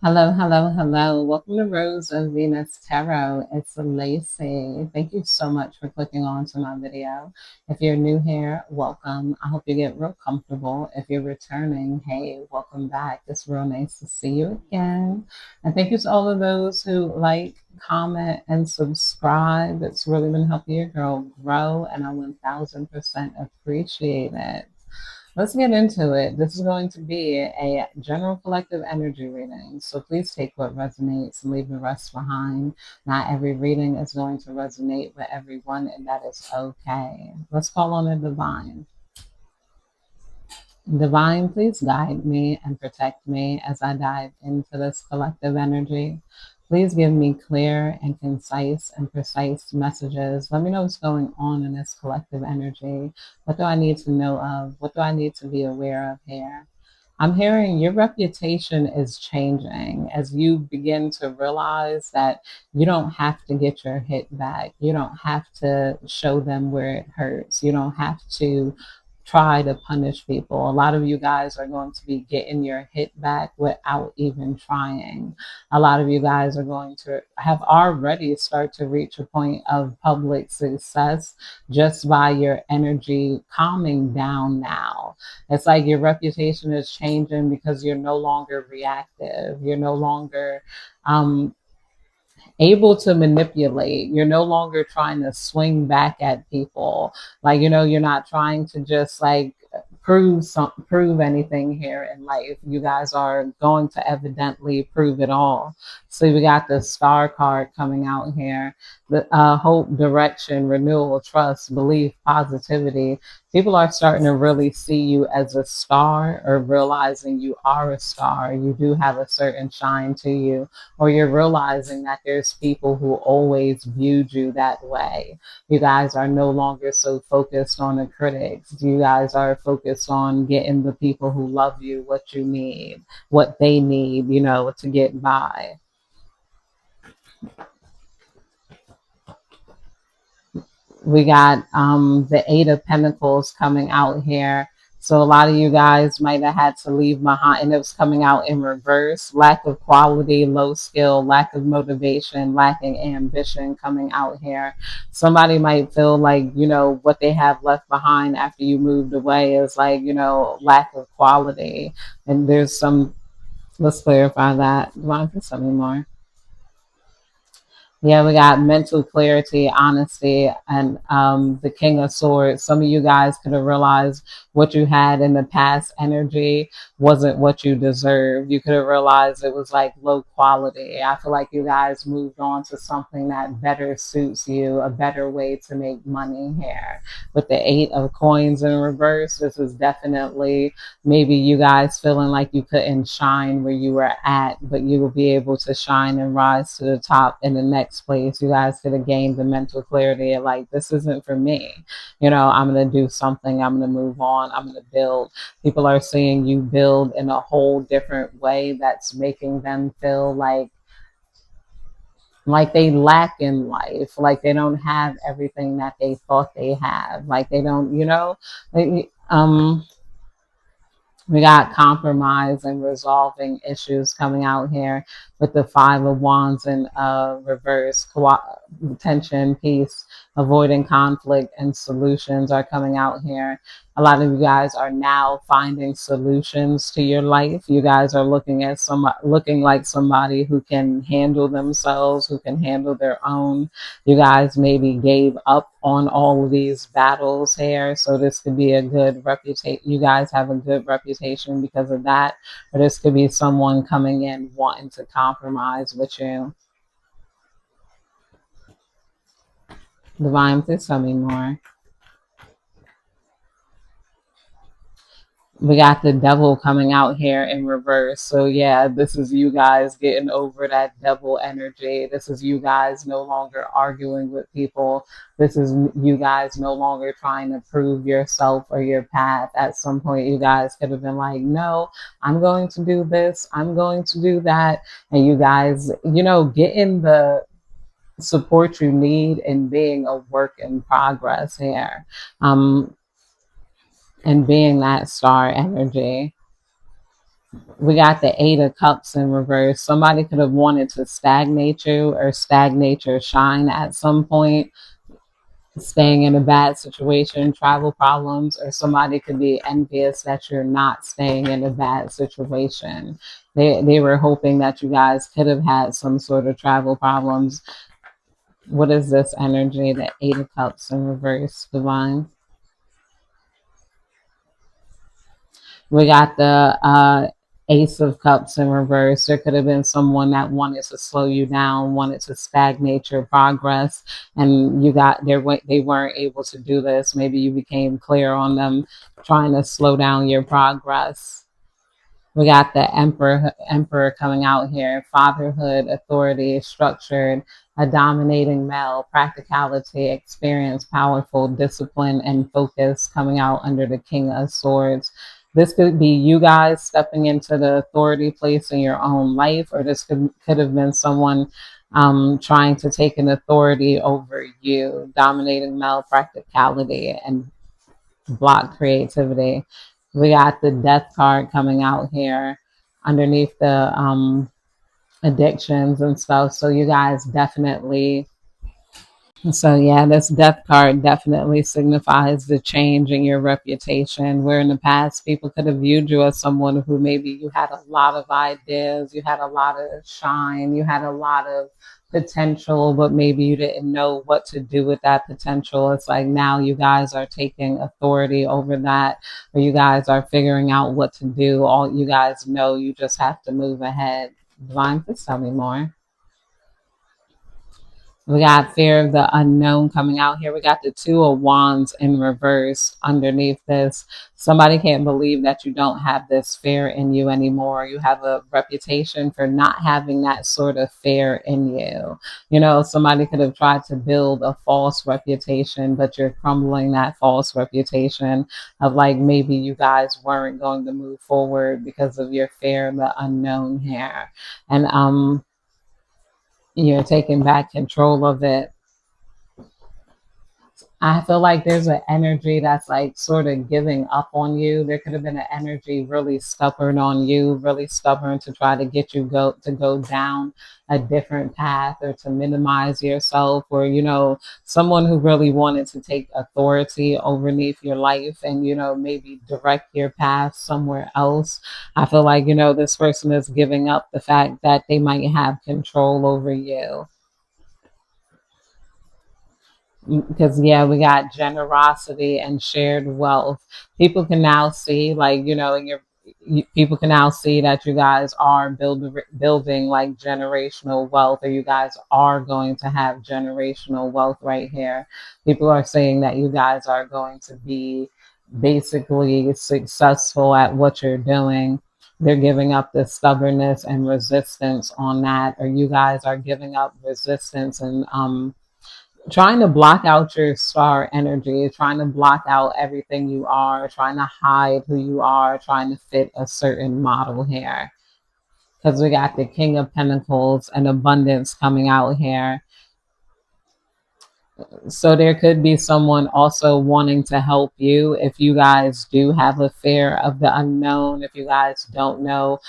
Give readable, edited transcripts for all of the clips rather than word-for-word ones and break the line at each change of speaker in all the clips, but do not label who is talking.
Hello, hello, hello. Welcome to Rose of Venus Tarot. It's Lacey. Thank you so much for clicking on to my video. If you're new here, welcome. I hope you get real comfortable. If you're returning, hey, welcome back. It's real nice to see you again. And thank you to all of those who like, comment, and subscribe. It's really been helping your girl grow, and I 1000% appreciate it. Let's get into it. This is going to be a general collective energy reading. So please take what resonates and leave the rest behind. Not every reading is going to resonate with everyone, and that is okay. Let's call on the divine. Divine, please guide me and protect me as I dive into this collective energy. Please give me clear and concise and precise messages. Let me know what's going on in this collective energy. What do I need to know of? What do I need to be aware of here? I'm hearing your reputation is changing as you begin to realize that you don't have to get your hit back. You don't have to show them where it hurts. You don't have to try to punish people. A lot of you guys are going to be getting your hit back without even trying. A lot of you guys are going to have already start to reach a point of public success just by your energy calming down now. It's like your reputation is changing because you're no longer reactive. You're no longer able to manipulate. You're no longer trying to swing back at people. Like, you're not trying to just like prove anything here in life. You guys are going to evidently prove it all. So we got the star card coming out here. The hope, direction, renewal, trust, belief, positivity. People are starting to really see you as a star, or realizing you are a star. You do have a certain shine to you, or you're realizing that there's people who always viewed you that way. You guys are no longer so focused on the critics. You guys are focused on getting the people who love you what you need, what they need, to get by. We got the Eight of Pentacles coming out here. So a lot of you guys might have had to leave behind, and it was coming out in reverse. Lack of quality, low skill, lack of motivation, lacking ambition coming out here. Somebody might feel like, what they have left behind after you moved away is like, lack of quality. And there's some, let's clarify that. Do you want to say something more? Yeah, we got mental clarity, honesty, and the King of Swords. Some of you guys could have realized what you had in the past energy wasn't what you deserved. You could have realized it was like low quality. I feel like you guys moved on to something that better suits you, a better way to make money here. With the Eight of Coins in reverse, this is definitely maybe you guys feeling like you couldn't shine where you were at, but you will be able to shine and rise to the top in the next place. You guys could have gained the mental clarity of like, this isn't for me. I'm going to do something. I'm going to move on. I'm going to build. People are seeing you build in a whole different way that's making them feel like they lack in life, like they don't have everything that they thought they have, like they don't, like, we got compromise and resolving issues coming out here with the Five of Wands in reverse. Tension, peace, avoiding conflict, and solutions are coming out here. A lot of you guys are now finding solutions to your life. You guys are looking like somebody who can handle themselves, who can handle their own. You guys maybe gave up on all of these battles here, so this could be a good reputation. You guys have a good reputation because of that, or this could be someone coming in wanting to compromise with you. Divine, please tell me more. We got the devil coming out here in reverse. So yeah, this is you guys getting over that devil energy. This is you guys no longer arguing with people. This is you guys no longer trying to prove yourself or your path. At some point, you guys could have been like, no, I'm going to do this. I'm going to do that. And you guys, getting the support you need and being a work in progress here. And being that star energy. We got the Eight of Cups in reverse. Somebody could have wanted to stagnate you or stagnate your shine at some point, staying in a bad situation, travel problems, or somebody could be envious that you're not staying in a bad situation. They were hoping that you guys could have had some sort of travel problems. What is this energy? The Eight of Cups in reverse, divine. We got the Ace of Cups in reverse. There could have been someone that wanted to slow you down, wanted to stagnate your progress, and you got there. They weren't able to do this. Maybe you became clear on them trying to slow down your progress. We got the emperor coming out here. Fatherhood, authority, structured, a dominating male, practicality, experience, powerful, discipline, and focus coming out under the King of Swords. This could be you guys stepping into the authority place in your own life, or this could have been someone trying to take an authority over you. Dominating male, practicality, and block creativity. We got the death card coming out here underneath the addictions and stuff. So you guys definitely, so yeah, this death card definitely signifies the change in your reputation. Where in the past people could have viewed you as someone who maybe you had a lot of ideas, you had a lot of shine, you had a lot of potential, but maybe you didn't know what to do with that potential. It's like now you guys are taking authority over that, or you guys are figuring out what to do. All you guys know, you just have to move ahead. Divine, please tell me more. We got fear of the unknown coming out here. We got the Two of Wands in reverse underneath this. Somebody can't believe that you don't have this fear in you anymore. You have a reputation for not having that sort of fear in you. You know, somebody could have tried to build a false reputation, but you're crumbling that false reputation of like maybe you guys weren't going to move forward because of your fear of the unknown here. And you're taking back control of it. I feel like there's an energy that's like sort of giving up on you. There could have been an energy really stubborn on you, really stubborn to try to get you go down a different path or to minimize yourself, or you know, someone who really wanted to take authority overneath your life and you know maybe direct your path somewhere else. I feel like you know this person is giving up the fact that they might have control over you. Because yeah, we got generosity and shared wealth. People can now see like you know in your people can now see that you guys are building like generational wealth, or you guys are going to have generational wealth right here. People are saying that you guys are going to be basically successful at what you're doing. They're giving up the stubbornness and resistance on that, or you guys are giving up resistance and trying to block out your star energy, trying to block out everything you are, trying to hide who you are, trying to fit a certain model here. Because we got the King of Pentacles and abundance coming out here. So there could be someone also wanting to help you if you guys do have a fear of the unknown, if you guys don't know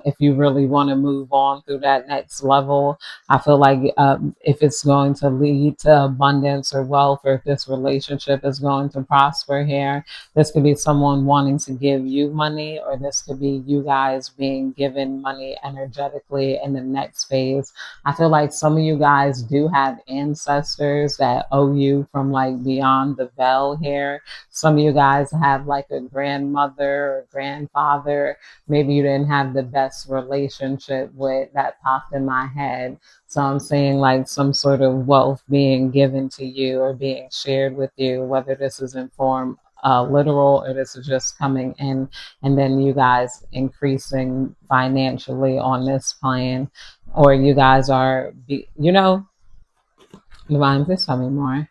if you really want to move on through that next level. I feel like if it's going to lead to abundance or wealth, or if this relationship is going to prosper here, this could be someone wanting to give you money, or this could be you guys being given money energetically in the next phase. I feel like some of you guys do have ancestors that owe you from like beyond the veil here. Some of you guys have like a grandmother or grandfather. Maybe you didn't have the best relationship with, that popped in my head. So I'm saying like some sort of wealth being given to you or being shared with you, whether this is in form literal or this is just coming in and then you guys increasing financially on this plan, or you guys are, you know, Divine, please tell me more.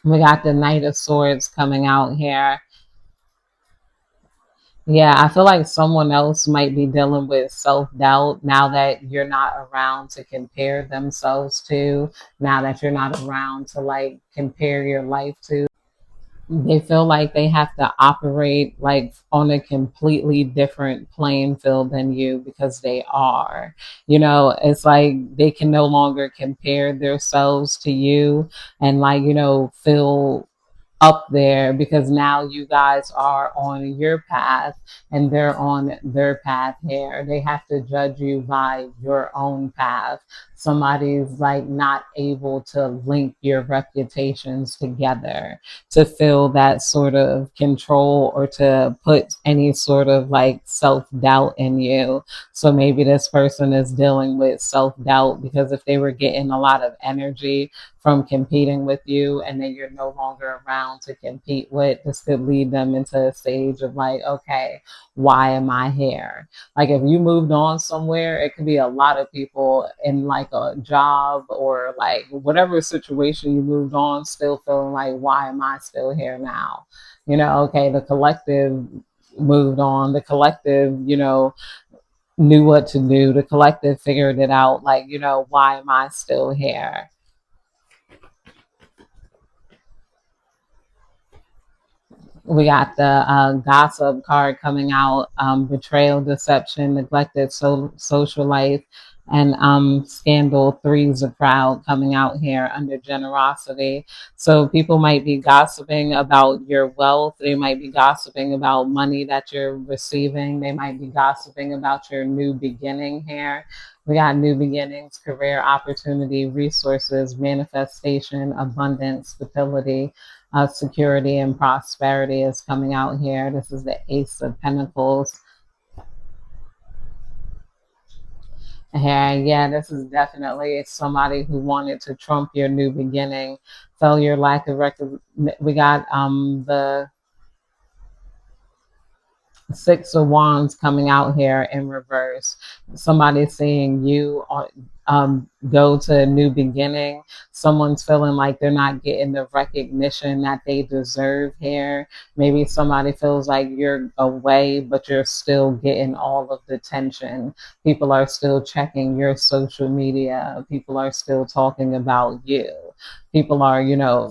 We got the Knight of Swords coming out here. Yeah, I feel like someone else might be dealing with self-doubt now that you're not around to compare themselves to, now that you're not around to like compare your life to. They feel like they have to operate like on a completely different playing field than you because they are. It's like they can no longer compare themselves to you and like, feel up there because now you guys are on your path and they're on their path here. They have to judge you by your own path. Somebody's like not able to link your reputations together to feel that sort of control or to put any sort of like self doubt in you. So maybe this person is dealing with self doubt because if they were getting a lot of energy from competing with you and then you're no longer around to compete with, this could lead them into a stage of like, okay, why am I here? Like if you moved on somewhere, it could be a lot of people in like a job or like whatever situation you moved on, still feeling like, why am I still here now? Okay, the collective moved on. The collective, knew what to do. The collective figured it out. Like, why am I still here? We got the gossip card coming out, betrayal, deception, neglected social life, and scandal. Three's a crowd coming out here under generosity. So people might be gossiping about your wealth. They might be gossiping about money that you're receiving. They might be gossiping about your new beginning here. We got new beginnings, career opportunity, resources, manifestation, abundance, stability, security and prosperity is coming out here. This is the Ace of Pentacles. Here, yeah, this is definitely somebody who wanted to trump your new beginning. Failure, lack of record. We got the Six of Wands coming out here in reverse. Somebody seeing you go to a new beginning. Someone's feeling like they're not getting the recognition that they deserve here. Maybe somebody feels like you're away, but you're still getting all of the attention. People are still checking your social media. People are still talking about you. People are,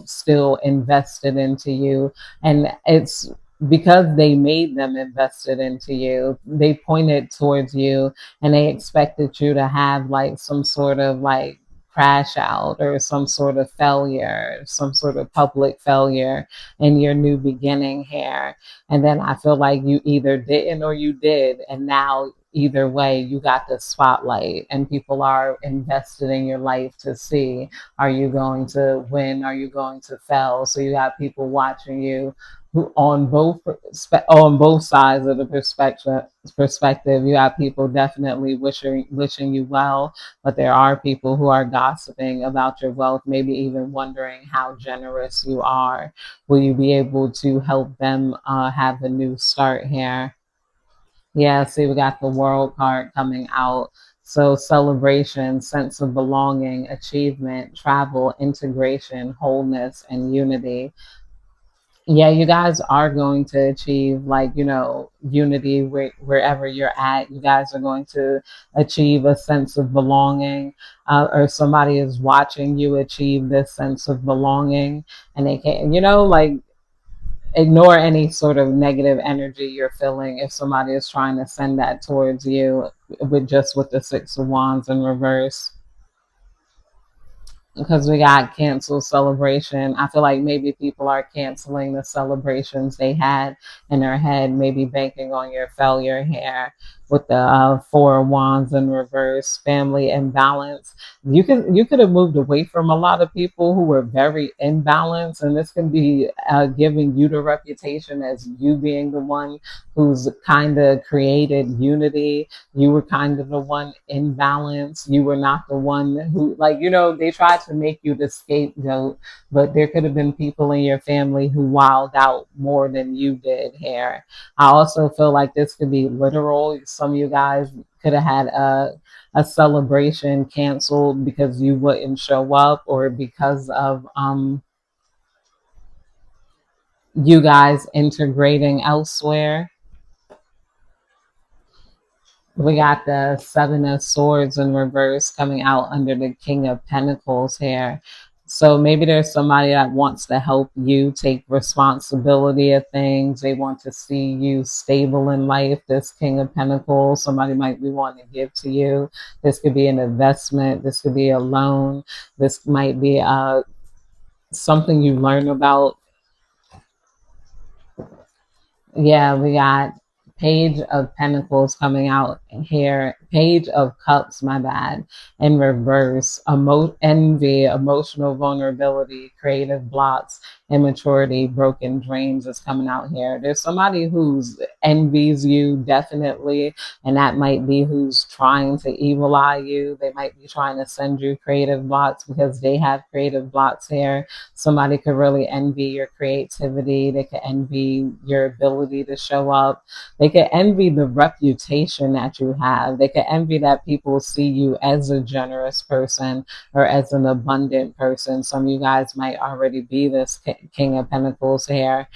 still invested into you. And it's because they made them invested into you. They pointed towards you and they expected you to have like some sort of like crash out or some sort of failure, some sort of public failure in your new beginning here. And then I feel like you either didn't or you did. And now either way, you got the spotlight and people are invested in your life to see, are you going to win? Are you going to fail? So you got people watching you who on both sides of the perspective. You have people definitely wishing you well, but there are people who are gossiping about your wealth, maybe even wondering how generous you are. Will you be able to help them have a new start here? Yeah, see, we got the World card coming out. So celebration, sense of belonging, achievement, travel, integration, wholeness, and unity. Yeah, you guys are going to achieve like, unity wherever you're at. You guys are going to achieve a sense of belonging, or somebody is watching you achieve this sense of belonging, and they can, like ignore any sort of negative energy you're feeling if somebody is trying to send that towards you with the Six of Wands in reverse, because we got canceled celebration. I feel like maybe people are canceling the celebrations they had in their head, maybe banking on your failure here with the Four of Wands in reverse, family imbalance. You could have moved away from a lot of people who were very imbalanced, and this can be giving you the reputation as you being the one who's kind of created unity. You were kind of the one in balance. You were not the one who, like, they tried to make you the scapegoat, but there could have been people in your family who wilded out more than you did here. I also feel like this could be literal. Some of you guys could have had a celebration canceled because you wouldn't show up, or because of you guys integrating elsewhere. We got the Seven of Swords in reverse coming out under the King of Pentacles here. So maybe there's somebody that wants to help you take responsibility of things. They want to see you stable in life. This King of Pentacles, somebody might be wanting to give to you. This could be an investment. This could be a loan. This might be something you learn about. Yeah, we got Page of Pentacles coming out here. Page of Cups, my bad, in reverse. Envy, emotional vulnerability, creative blocks, immaturity, broken dreams is coming out here. There's somebody who's envies you, definitely, and that might be who's trying to evil eye you. They might be trying to send you creative blocks because they have creative blocks here. Somebody could really envy your creativity. They could envy your ability to show up. They could envy the reputation that you have. They could envy that people see you as a generous person or as an abundant person. Some of you guys might already be this King of Pentacles here.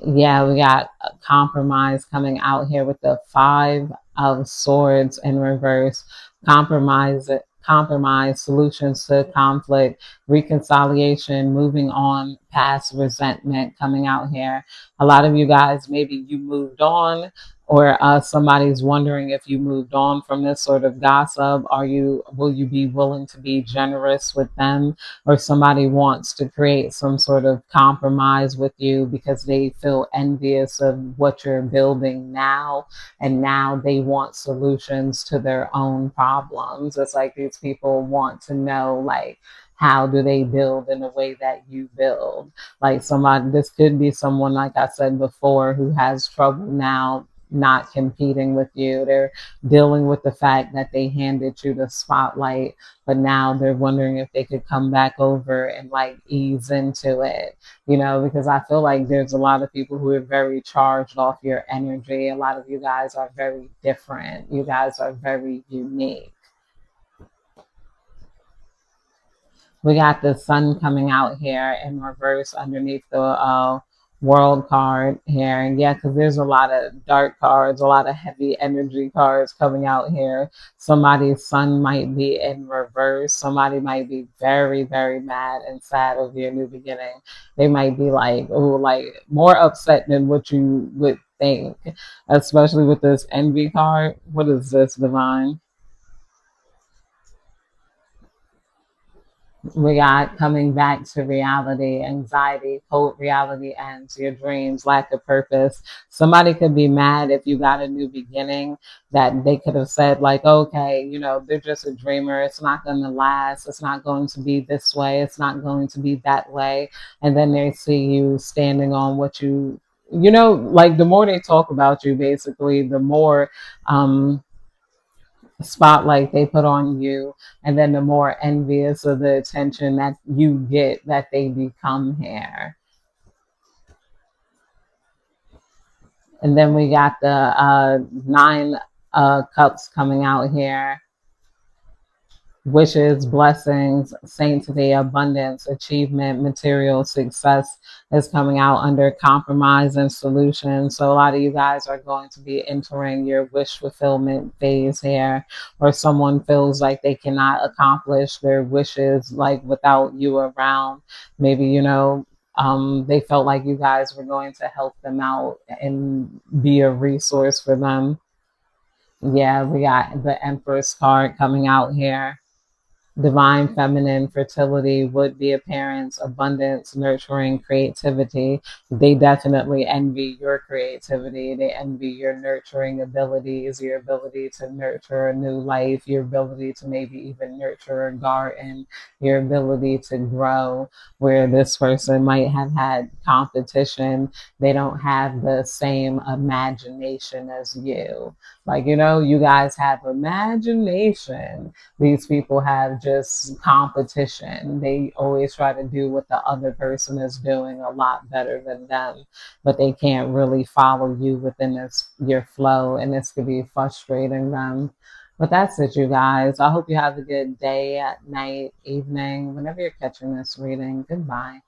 Yeah, we got a compromise coming out here with the Five of Swords in reverse. Compromise, solutions to conflict, reconciliation, moving on past resentment coming out here. A lot of you guys, maybe you moved on, or somebody's wondering if you moved on from this sort of gossip. Will you be willing to be generous with them? Or somebody wants to create some sort of compromise with you because they feel envious of what you're building now, and now they want solutions to their own problems. It's like these people want to know, like, how do they build in a way that you build? Like somebody, this could be someone, like I said before, who has trouble now not competing with you. They're dealing with the fact that they handed you the spotlight, but now they're wondering if they could come back over and like ease into it, because I feel like there's a lot of people who are very charged off your energy. A lot of you guys are very different. You guys are very unique. We got the sun coming out here in reverse underneath the world card here. And yeah, because there's a lot of dark cards, a lot of heavy energy cards coming out here. Somebody's sun might be in reverse. Somebody might be very, very mad and sad over your new beginning. They might be like, oh, like more upset than what you would think, especially with this envy card. What is this, Divine? We got coming back to reality, anxiety, cold reality ends, your dreams, lack of purpose. Somebody could be mad if you got a new beginning, that they could have said, like, okay, they're just a dreamer. It's not going to last. It's not going to be this way. It's not going to be that way. And then they see you standing on what like the more they talk about you, basically, the more, spotlight they put on you, and then the more envious of the attention that you get, that they become here. And then we got the nine cups coming out here. Wishes, blessings, sanctity, abundance, achievement, material success is coming out under compromise and solution. So a lot of you guys are going to be entering your wish fulfillment phase here, or someone feels like they cannot accomplish their wishes like without you around. Maybe, they felt like you guys were going to help them out and be a resource for them. Yeah, we got the Empress card coming out here. Divine feminine, fertility, would be appearance, abundance, nurturing, creativity. They definitely envy your creativity. They envy your nurturing abilities, your ability to nurture a new life, your ability to maybe even nurture a garden, your ability to grow, where this person might have had competition. They don't have the same imagination as you. Like, you guys have imagination. These people have just competition. They always try to do what the other person is doing a lot better than them, but they can't really follow you within your flow, and this could be frustrating them. But that's it, you guys. I hope you have a good day, night, evening, whenever you're catching this reading. Goodbye.